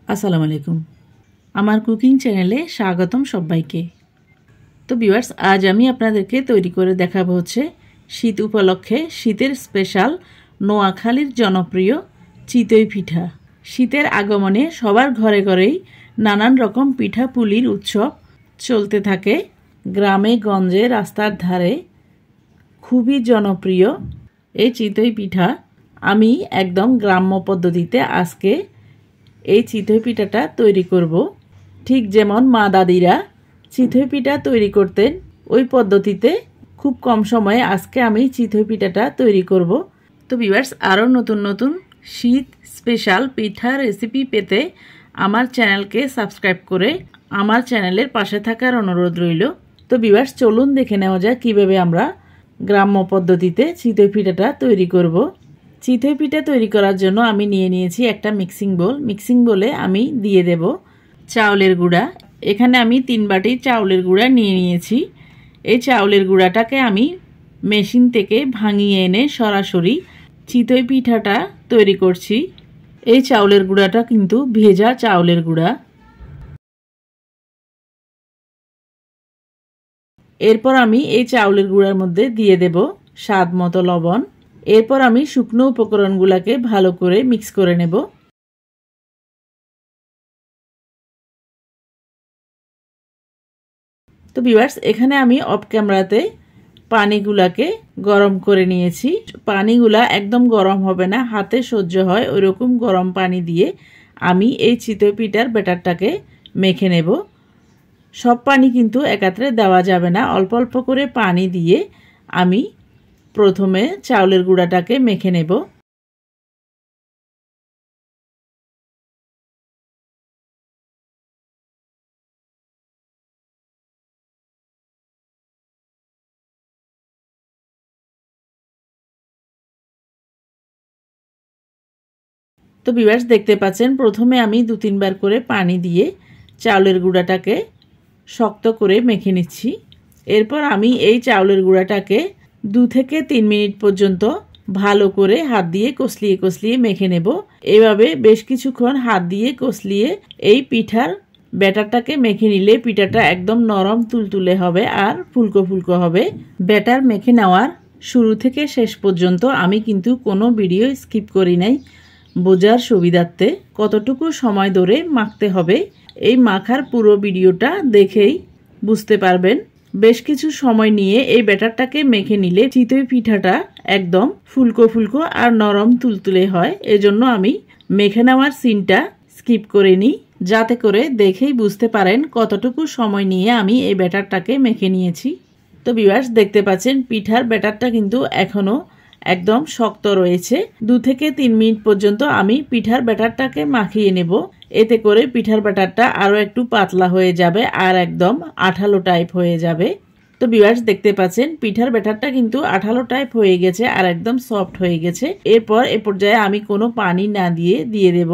আসসালামু আলাইকুম। আমার কুকিং চ্যানেলে স্বাগতম সবাইকে। তো ভিউয়ার্স, আজ আমি আপনাদেরকে তৈরি করে দেখাবো হচ্ছে শীত উপলক্ষে শীতের স্পেশাল নোয়াখালীর জনপ্রিয় চিতই পিঠা। শীতের আগমনে সবার ঘরে ঘরেই নানান রকম পিঠা পুলির উৎসব চলতে থাকে। গ্রামে গঞ্জে রাস্তার ধারে খুবই জনপ্রিয় এই চিতই পিঠা আমি একদম গ্রাম্য পদ্ধতিতে আজকে এই চিতই পিঠাটা তৈরি করব। ঠিক যেমন মা দাদিরা চিতই পিঠা তৈরি করতেন ওই পদ্ধতিতে খুব কম সময়ে আজকে আমি চিতই পিঠাটা তৈরি করব। তো ভিউয়ার্স, আরও নতুন নতুন শীত স্পেশাল পিঠা রেসিপি পেতে আমার চ্যানেলকে সাবস্ক্রাইব করে আমার চ্যানেলের পাশে থাকার অনুরোধ রইল। তো ভিউয়ার্স, চলুন দেখে নেওয়া যায় কীভাবে আমরা গ্রাম্য পদ্ধতিতে চিতই পিঠাটা তৈরি করব। চিতই পিঠা তৈরি করার জন্য আমি নিয়ে নিয়েছি একটা মিক্সিং বোলে আমি দিয়ে দেব চাউলের গুঁড়া। এখানে আমি 3 বাটি চাউলের গুঁড়া নিয়ে নিয়েছি। এই চাউলের গুঁড়াটাকে আমি মেশিন থেকে ভাঙিয়ে এনে সরাসরি চিতই পিঠাটা তৈরি করছি। এই চাউলের গুঁড়াটা কিন্তু ভেজা চাউলের গুঁড়া। এরপর আমি এই চাউলের গুঁড়ার মধ্যে দিয়ে দেব স্বাদ মতো লবণ। এরপর আমি শুকনো উপকরণগুলোকে ভালো করে মিক্স করে নেব। তো ভিউয়ার্স, এখানে আমি অফ ক্যামেরাতে পানিগুলাকে গরম করে নিয়েছি। পানিগুলা একদম গরম হবে না, হাতে সহ্য হয় ওইরকম গরম পানি দিয়ে আমি এই চিতই পিঠার ব্যাটারটাকে মেখে নেব। সব পানি কিন্তু একাত্রে দেওয়া যাবে না, অল্প অল্প করে পানি দিয়ে আমি প্রথমে চাউলের গুঁড়াটাকে মেখে নেব। তো ভিউয়ার্স, দেখতে পাচ্ছেন প্রথমে আমি 2-3 বার করে পানি দিয়ে চাউলের গুঁড়াটাকে শক্ত করে মেখে নিচ্ছি। এরপর আমি এই চাউলের গুঁড়াটাকে 2 থেকে 3 মিনিট পর্যন্ত ভালো করে হাত দিয়ে কষলিয়ে কষলিয়ে মেখে নেব। এভাবে বেশ কিছুক্ষণ হাত দিয়ে কষলিয়ে এই পিঠার ব্যাটারটাকে মেখে নিলে পিঠাটা একদম নরম তুলতুলে হবে আর ফুলকো ফুলকো হবে। ব্যাটার মেখে নেওয়ার শুরু থেকে শেষ পর্যন্ত আমি কিন্তু কোনো ভিডিও স্কিপ করি নাই, বোঝার সুবিধার্থে কতটুকু সময় ধরে মাখতে হবে এই মাখার পুরো ভিডিওটা দেখেই বুঝতে পারবেন। বেশ কিছু সময় নিয়ে এই ব্যাটারটাকে মেখে নিলে চিতই পিঠাটা একদম ফুলকো ফুলকো আর নরম তুলতুলে হয়। এজন্য আমি মেখে নেওয়ার সিনটা স্কিপ করে নিই, যাতে করে দেখেই বুঝতে পারেন কতটুকু সময় নিয়ে আমি এই ব্যাটারটাকে মেখে নিয়েছি। তো ভিউয়ার্স, দেখতে পাচ্ছেন পিঠার ব্যাটারটা কিন্তু এখনো একদম শক্ত রয়েছে। 2 থেকে 3 মিনিট পর্যন্ত আমি পিঠার ব্যাটারটাকে মাখিয়ে নেব। এতে করে পিঠার ব্যাটারটা আরও একটু পাতলা হয়ে যাবে আর একদম আঠালো টাইপ হয়ে যাবে। তো ভিউয়ার্স, দেখতে পাচ্ছেন পিঠার ব্যাটারটা কিন্তু আঠালো টাইপ হয়ে গেছে আর একদম সফট হয়ে গেছে। এরপর এ পর্যায়ে আমি কোনো পানি না দিয়ে দেব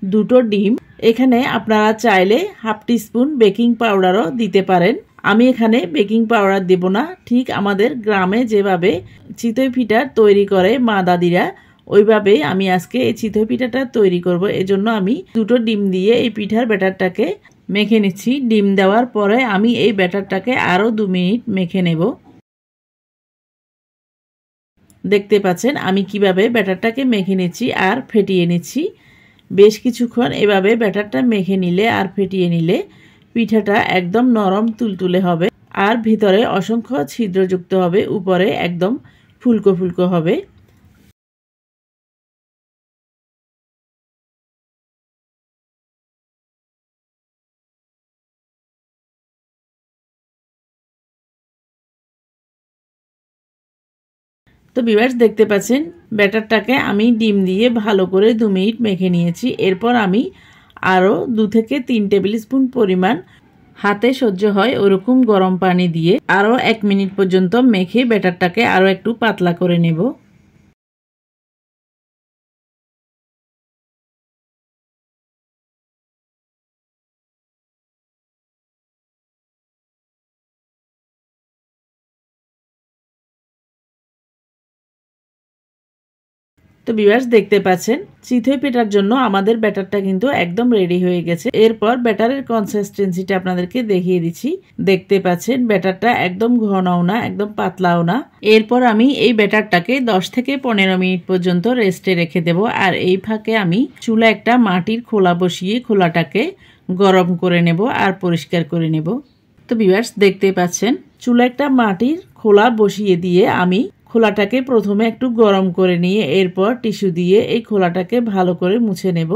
2টো ডিম। এখানে আপনারা চাইলে 1/2 টিস্পুন বেকিং পাউডারও দিতে পারেন। আমি এখানে বেকিং পাউডার দেব না। ঠিক আমাদের গ্রামে যেভাবে চিতই পিঠা তৈরি করে মা দাদিরা, ওইভাবেই আমি আজকে এই চিতই পিঠাটা তৈরি করব। এজন্য আমি 2টো ডিম দিয়ে এই পিঠার ব্যাটারটাকে মেখে নিচ্ছি। ডিম দেওয়ার পরে আমি এই ব্যাটারটাকে আরও 2 মিনিট মেখে নেব। দেখতে পাচ্ছেন আমি কিভাবে ব্যাটারটাকে মেখে নিচ্ছি আর ফেটিয়ে নিচ্ছি। বেশ কিছুক্ষণ এভাবে ব্যাটারটা মেখে নিলে আর ফেটিয়ে নিলে পিঠাটা একদম নরম তুলতুলে হবে আর ভিতরে অসংখ্য ছিদ্রযুক্ত হবে, উপরে একদম ফুলকো ফুলকো হবে। তো ভিউয়ার্স, দেখতে পাচ্ছেন ব্যাটারটাকে আমি ডিম দিয়ে ভালো করে 2 মিনিট মেখে নিয়েছি। এরপর আমি আরও 2 থেকে 3 টেবিল স্পুন পরিমাণ হাতে সহ্য হয় ওরকম গরম পানি দিয়ে আরও 1 মিনিট পর্যন্ত মেখে ব্যাটারটাকে আরও একটু পাতলা করে নেব। তো ভিউয়ার্স দেখতে পাচ্ছেন চিতই পিঠার জন্য আমাদের ব্যাটারটা কিন্তু একদম রেডি হয়ে গেছে। এরপর ব্যাটারের কনসিস্টেন্সিটা আপনাদেরকে দেখিয়ে দিচ্ছি। দেখতে পাচ্ছেন ব্যাটারটা একদম ঘনও না, একদম পাতলাও না। এরপর আমি এই ব্যাটারটাকে 10 থেকে 15 মিনিট পর্যন্ত রেস্টে রেখে দেব। আর এই ফাঁকে আমি চুলা একটা মাটির খোলা বসিয়ে খোলাটাকে গরম করে নেব আর পরিষ্কার করে নেব। তো ভিউয়ার্স দেখতে পাচ্ছেন চুলা একটা মাটির খোলা বসিয়ে দিয়ে আমি খোলাটাকে প্রথমে একটু গরম করে নিয়ে এরপর টিস্যু দিয়ে এই খোলাটাকে ভালো করে মুছে নেব,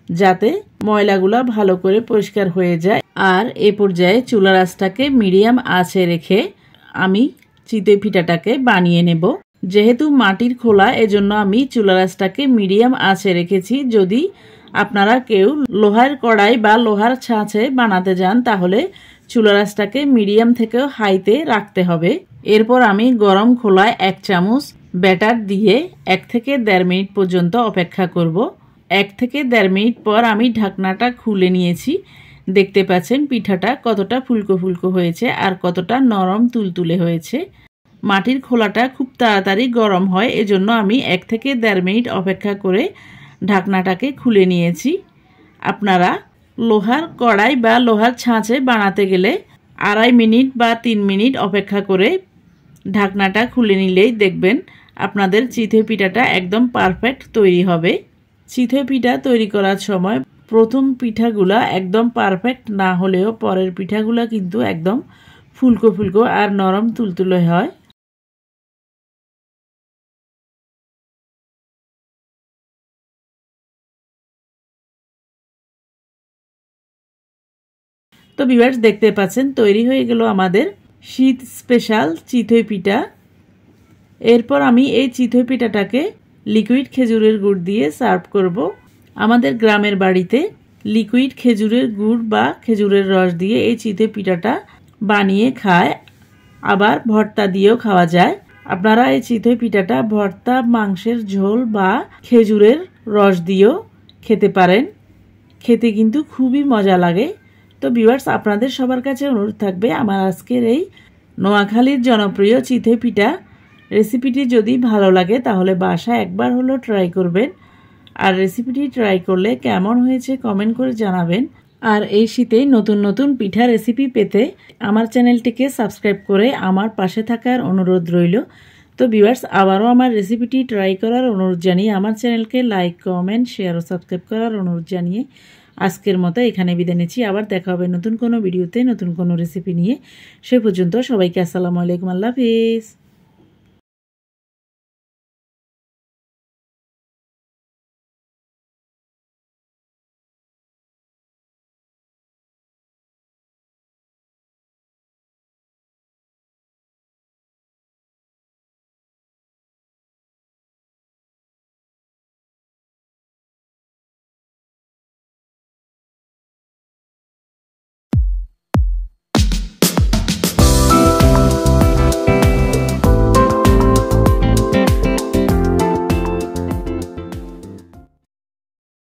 যাতে ময়লাগুলা ভালো করে পরিষ্কার হয়ে যায়। আর এ পর্যায়ে চুলার আঁচটাকে মিডিয়াম আঁচে রেখে আমি চিতই পিঠাটাকে বানিয়ে নেব। যেহেতু মাটির খোলা এজন্য আমি চুলার আঁচটাকে মিডিয়াম আঁচে রেখেছি। যদি আপনারা কেউ লোহার কড়াই বা লোহার ছাঁচে বানাতে যান তাহলে চুলার আঁচটাকে মিডিয়াম থেকেও হাইতে রাখতে হবে। এরপর আমি গরম খোলায় 1 চামচ ব্যাটার দিয়ে 1 থেকে 1.5 মিনিট পর্যন্ত অপেক্ষা করব। 1 থেকে 1.5 মিনিট পর আমি ঢাকনাটা খুলে নিয়েছি। দেখতে পাচ্ছেন পিঠাটা কতটা ফুলকো ফুলকো হয়েছে আর কতটা নরম তুলতুলে হয়েছে। মাটির খোলাটা খুব তাড়াতাড়ি গরম হয়, এজন্য আমি 1 থেকে 1.5 মিনিট অপেক্ষা করে ঢাকনাটাকে খুলে নিয়েছি। আপনারা লোহার কড়াই বা লোহার ছাঁচে বানাতে গেলে 2.5 মিনিট বা 3 মিনিট অপেক্ষা করে ঢাকনাটা খুলে নিলেই দেখবেন আপনাদের চিতই পিঠাটা একদম পারফেক্ট তৈরি হবে। চিতই পিঠা তৈরি করার সময় প্রথম পিঠাগুলা একদম পারফেক্ট না হলেও পরের পিঠাগুলা কিন্তু একদম ফুলকো ফুলকো আর নরম তুলতুলে হয়। তো ভিউয়ার্স দেখতে পাচ্ছেন তৈরি হয়ে গেল আমাদের শীত স্পেশাল চিতই পিঠা। এরপর আমি এই চিতই পিঠাটাকে লিকুইড খেজুরের গুড় দিয়ে সার্ভ করব। আমাদের গ্রামের বাড়িতে লিকুইড খেজুরের গুড় বা খেজুরের রস দিয়ে এই চিতই পিঠাটা বানিয়ে খায়, আবার ভর্তা দিয়েও খাওয়া যায়। আপনারা এই চিতই পিঠাটা ভর্তা, মাংসের ঝোল বা খেজুরের রস দিয়েও খেতে পারেন। খেতে কিন্তু খুবই মজা লাগে। তো ভিউয়ার্স আপনাদের সবার কাছে অনুরোধ থাকবে আমার আজকের এই নোয়াখালীর জনপ্রিয় চিতই পিঠা রেসিপিটি যদি ভালো লাগে তাহলে বাসায় একবার হলো ট্রাই করবেন। আর রেসিপিটি ট্রাই করলে কেমন হয়েছে কমেন্ট করে জানাবেন। আর এই শীতে নতুন নতুন পিঠা রেসিপি পেতে আমার চ্যানেলটিকে সাবস্ক্রাইব করে আমার পাশে থাকার অনুরোধ রইল। তো ভিউয়ার্স আবারও আমার রেসিপিটি ট্রাই করার অনুরোধ জানিয়ে আমার চ্যানেলকে লাইক, কমেন্ট, শেয়ার ও সাবস্ক্রাইব করার অনুরোধ জানিয়ে আজকের মতো এখানে বিদায় নিচ্ছি। আবার দেখা হবে নতুন কোনো ভিডিওতে নতুন কোনো রেসিপি নিয়ে। সে পর্যন্ত সবাইকে আসসালামু আলাইকুম, আল্লাহ হাফেজ।